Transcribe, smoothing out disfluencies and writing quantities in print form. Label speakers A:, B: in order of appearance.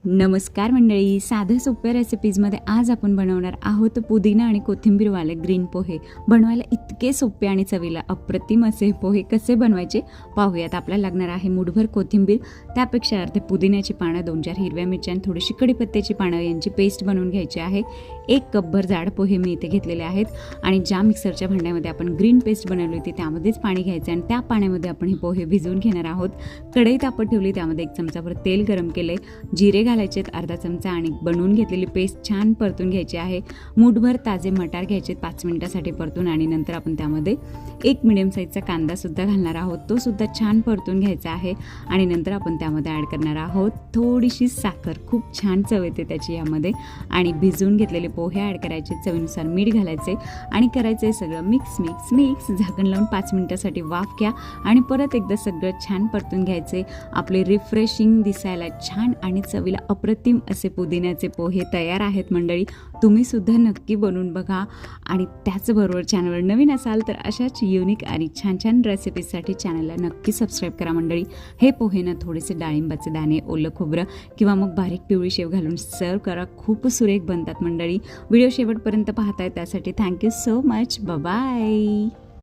A: नमस्कार मंडळी, साध्या सोप्या रेसिपीजमध्ये आज आपण बनवणार आहोत पुदिना आणि कोथिंबीरवाले ग्रीन पोहे। बनवायला इतके सोपे आणि चवीला अप्रतिम असे पोहे कसे बनवायचे पाहूयात। आपल्याला लागणार आहे मुठभर कोथिंबीर, त्यापेक्षा अर्धे पुदिन्याची पानं, 2-4 हिरव्या मिरच्या आणि थोडीशी कढीपत्त्याची पानं यांची पेस्ट बनवून घ्यायची आहे। 1 कपभर जाड पोहे मी इथे घेतलेले आहेत आणि ज्या मिक्सरच्या भांड्यामध्ये आपण ग्रीन पेस्ट बनवली होती त्यामध्येच पाणी घ्यायचं आणि त्या पाण्यामध्ये आपण हे पोहे भिजवून घेणार आहोत। कढई तापत ठेवली, त्यामध्ये 1 चमचाभर तेल गरम केले, जिरे घालायचे अर्धा चमचा आणि बनवून घेतलेली पेस्ट छान परतून घ्यायची आहे। मुठभर ताजे मटार घ्यायचे 5 मिनिटांसाठी परतून आणि नंतर आपण त्यामध्ये 1 मीडियम साईजचा कांदा सुद्धा घालणार आहोत, तो सुद्धा छान परतून घ्यायचा आहे आणि नंतर आपण त्यामध्ये ॲड करणार आहोत थोडीशी साखर, खूप छान चव येते त्याची यामध्ये। आणि भिजवून घेतलेले पोहे ॲड करायचे, चवीनुसार मीठ घालायचे आणि करायचे सगळं मिक्स। झाकण लावून 5 मिनिटांसाठी वाफ घ्या आणि परत एकदा सगळं छान परतून घ्यायचे। आपले रिफ्रेशिंग, दिसायला छान आणि चवीला अप्रतिम असे पुदिन्याचे पोहे तयार आहेत मंडळी। तुम्ही सुद्धा नक्की बनवून बघा आणि त्याचबरोबर चॅनलवर नवीन असाल तर अशाच युनिक आणि छान रेसिपीजसाठी चॅनलला नक्की सबस्क्राईब करा मंडळी। हे पोहे ना थोडेसे डाळिंबाचे दाणे, ओलं खोबरं किंवा मग बारीक पिवळी शेव घालून सर्व करा, खूप सुरेख बनतात मंडळी। व्हिडिओ शेवटपर्यंत पाहताय त्यासाठी थँक्यू सो मच, बाय।